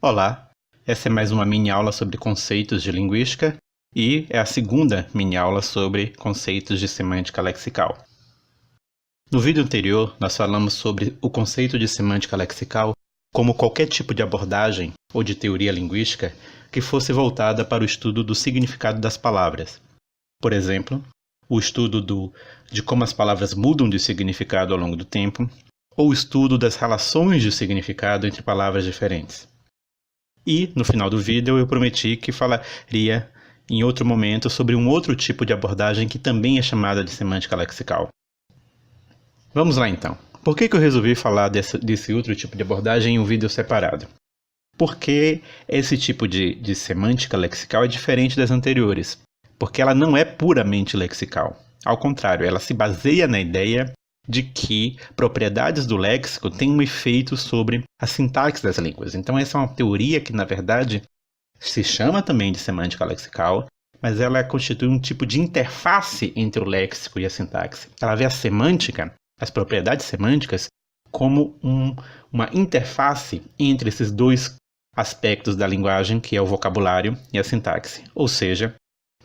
Olá, essa é mais uma mini aula sobre conceitos de linguística e é a segunda mini aula sobre conceitos de semântica lexical. No vídeo anterior, nós falamos sobre o conceito de semântica lexical como qualquer tipo de abordagem ou de teoria linguística que fosse voltada para o estudo do significado das palavras. Por exemplo, o estudo de como as palavras mudam de significado ao longo do tempo, ou o estudo das relações de significado entre palavras diferentes. E, no final do vídeo, eu prometi que falaria em outro momento sobre um outro tipo de abordagem que também é chamada de semântica lexical. Vamos lá então. Por que eu resolvi falar desse outro tipo de abordagem em um vídeo separado? Porque esse tipo de semântica lexical é diferente das anteriores, porque ela não é puramente lexical. Ao contrário, ela se baseia na ideia de que propriedades do léxico têm um efeito sobre a sintaxe das línguas. Então essa é uma teoria que, na verdade, se chama também de semântica lexical, mas ela constitui um tipo de interface entre o léxico e a sintaxe. Ela vê a semântica, as propriedades semânticas, como uma interface entre esses dois aspectos da linguagem, que é o vocabulário e a sintaxe. Ou seja,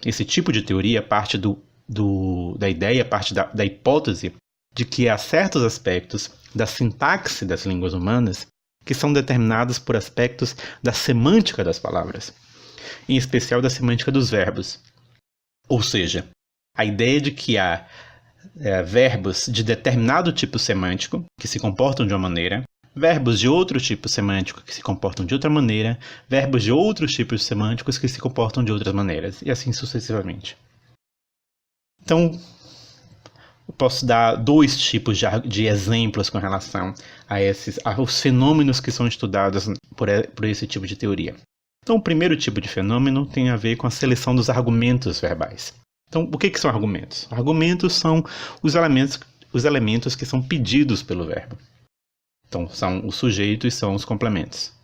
esse tipo de teoria parte da ideia, parte da hipótese de que há certos aspectos da sintaxe das línguas humanas que são determinados por aspectos da semântica das palavras, em especial da semântica dos verbos. Ou seja, a ideia de que há verbos de determinado tipo semântico que se comportam de uma maneira, verbos de outro tipo semântico que se comportam de outra maneira, verbos de outros tipos semânticos que se comportam de outras maneiras, e assim sucessivamente. Então, eu posso dar dois tipos de exemplos com relação aos fenômenos que são estudados por esse tipo de teoria. Então, o primeiro tipo de fenômeno tem a ver com a seleção dos argumentos verbais. Então, o que são argumentos? Argumentos são os elementos que são pedidos pelo verbo. Então, são os sujeitos e são os complementos.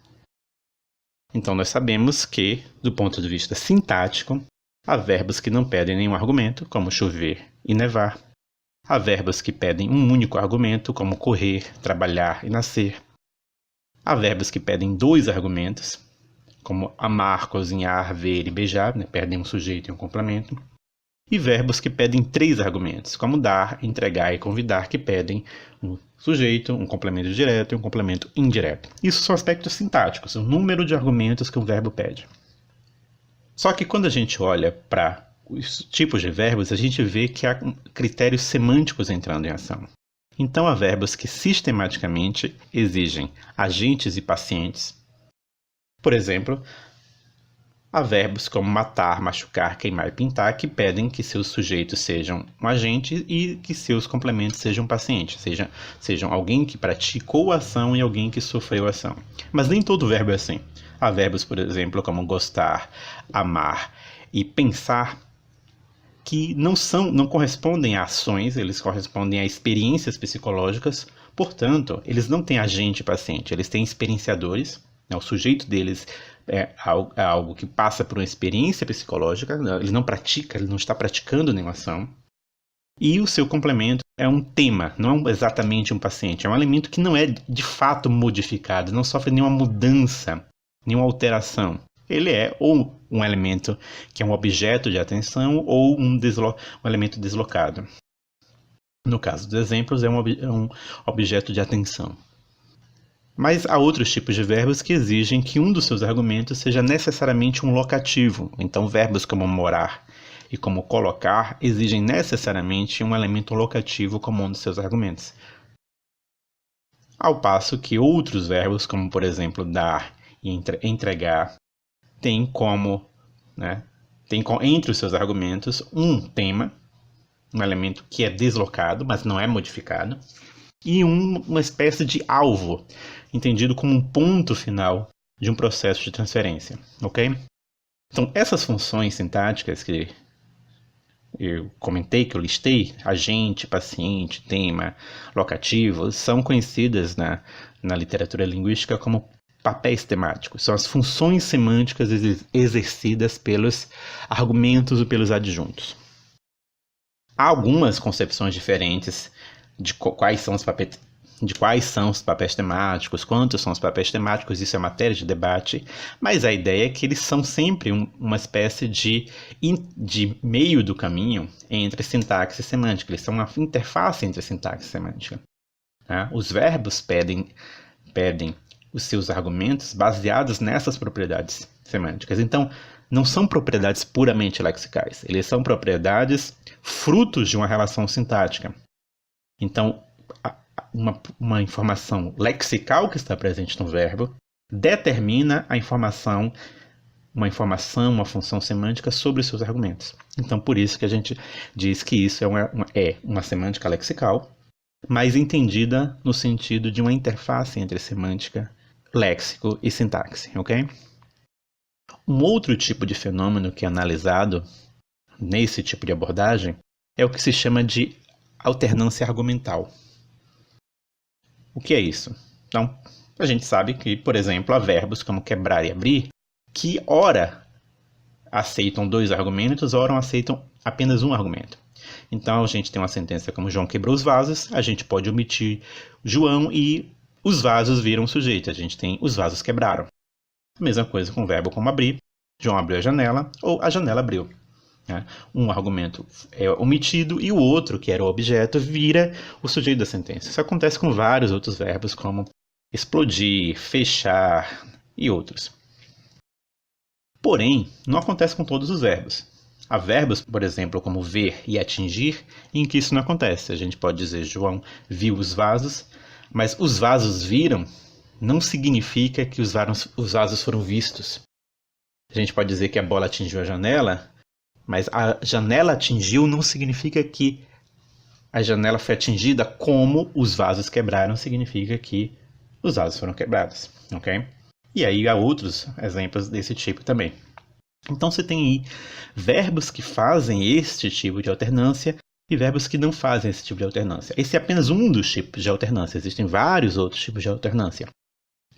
Então, nós sabemos que, do ponto de vista sintático, há verbos que não pedem nenhum argumento, como chover e nevar. Há verbos que pedem um único argumento, como correr, trabalhar e nascer. Há verbos que pedem dois argumentos, como amar, cozinhar, ver e beijar, pedem um sujeito e um complemento. E verbos que pedem três argumentos, como dar, entregar e convidar, que pedem um sujeito, um complemento direto e um complemento indireto. Isso são aspectos sintáticos, o número de argumentos que um verbo pede. Só que quando a gente olha para os tipos de verbos, a gente vê que há critérios semânticos entrando em ação. Então, há verbos que sistematicamente exigem agentes e pacientes. Por exemplo, há verbos como matar, machucar, queimar e pintar que pedem que seus sujeitos sejam um agente e que seus complementos sejam pacientes, sejam alguém que praticou a ação e alguém que sofreu a ação. Mas nem todo verbo é assim. Há verbos, por exemplo, como gostar, amar e pensar, que não correspondem a ações, eles correspondem a experiências psicológicas, portanto, eles não têm agente paciente, eles têm experienciadores, o sujeito deles é algo que passa por uma experiência psicológica, ele não pratica, ele não está praticando nenhuma ação, e o seu complemento é um tema, não é exatamente um paciente, é um elemento que não é de fato modificado, não sofre nenhuma mudança, nenhuma alteração. Ele é ou um elemento que é um objeto de atenção ou um elemento deslocado. No caso dos exemplos, é um objeto de atenção. Mas há outros tipos de verbos que exigem que um dos seus argumentos seja necessariamente um locativo. Então, verbos como morar e como colocar exigem necessariamente um elemento locativo como um dos seus argumentos. Ao passo que outros verbos, como por exemplo dar e entregar, tem entre os seus argumentos um tema, um elemento que é deslocado, mas não é modificado, e uma espécie de alvo, entendido como um ponto final de um processo de transferência, ok? Então, essas funções sintáticas que eu comentei, que eu listei, agente, paciente, tema, locativo, são conhecidas na literatura linguística como papéis temáticos, são as funções semânticas exercidas pelos argumentos ou pelos adjuntos. Há algumas concepções diferentes de quais são os papéis de quais são os papéis temáticos, quantos são os papéis temáticos, isso é matéria de debate, mas a ideia é que eles são sempre uma espécie de meio do caminho entre sintaxe e semântica, eles são uma interface entre sintaxe e semântica. Né? Os verbos pedem os seus argumentos baseados nessas propriedades semânticas. Então, não são propriedades puramente lexicais, eles são propriedades frutos de uma relação sintática. Então, uma informação lexical que está presente no verbo determina uma função semântica sobre os seus argumentos. Então, por isso que a gente diz que isso é uma semântica lexical, mas entendida no sentido de uma interface entre semântica, léxico e sintaxe, ok? Um outro tipo de fenômeno que é analisado nesse tipo de abordagem é o que se chama de alternância argumental. O que é isso? Então, a gente sabe que, por exemplo, há verbos como quebrar e abrir que ora aceitam 2 argumentos, ora aceitam apenas um argumento. Então, a gente tem uma sentença como João quebrou os vasos, a gente pode omitir João e os vasos viram sujeito. A gente tem os vasos quebraram. A mesma coisa com o verbo como abrir. João abriu a janela ou a janela abriu. Um argumento é omitido e o outro, que era o objeto, vira o sujeito da sentença. Isso acontece com vários outros verbos, como explodir, fechar e outros. Porém, não acontece com todos os verbos. Há verbos, por exemplo, como ver e atingir, em que isso não acontece. A gente pode dizer João viu os vasos, mas os vasos viram não significa que os vasos foram vistos. A gente pode dizer que a bola atingiu a janela, mas a janela atingiu não significa que a janela foi atingida como os vasos quebraram, significa que os vasos foram quebrados, ok? E aí há outros exemplos desse tipo também. Então você tem aí verbos que fazem este tipo de alternância e verbos que não fazem esse tipo de alternância. Esse é apenas um dos tipos de alternância, existem vários outros tipos de alternância.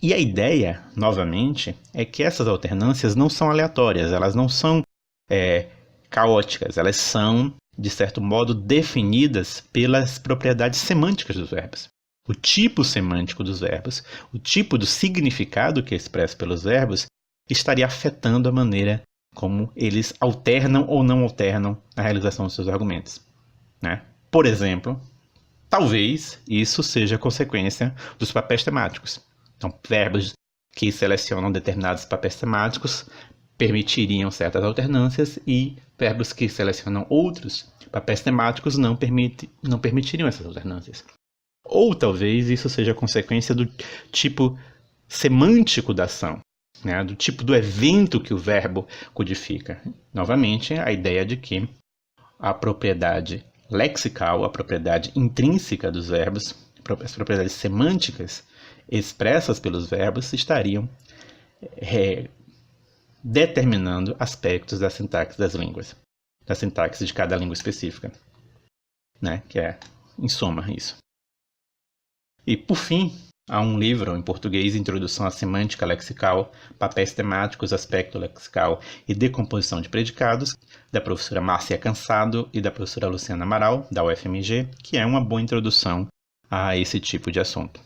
E a ideia, novamente, é que essas alternâncias não são aleatórias, elas não são caóticas, elas são, de certo modo, definidas pelas propriedades semânticas dos verbos. O tipo semântico dos verbos, o tipo do significado que é expresso pelos verbos, estaria afetando a maneira como eles alternam ou não alternam a realização dos seus argumentos. Né? Por exemplo, talvez isso seja consequência dos papéis temáticos. Então, verbos que selecionam determinados papéis temáticos permitiriam certas alternâncias e verbos que selecionam outros papéis temáticos não permitiriam essas alternâncias. Ou talvez isso seja consequência do tipo semântico da ação, né? Do tipo do evento que o verbo codifica. Novamente, a ideia de que a propriedade lexical, a propriedade intrínseca dos verbos, as propriedades semânticas expressas pelos verbos estariam determinando aspectos da sintaxe das línguas, da sintaxe de cada língua específica, né? Que é, em suma, isso. E, por fim, há um livro em português, Introdução à Semântica Lexical, Papéis Temáticos, Aspecto Lexical e Decomposição de Predicados, da professora Márcia Cansado e da professora Luciana Amaral, da UFMG, que é uma boa introdução a esse tipo de assunto.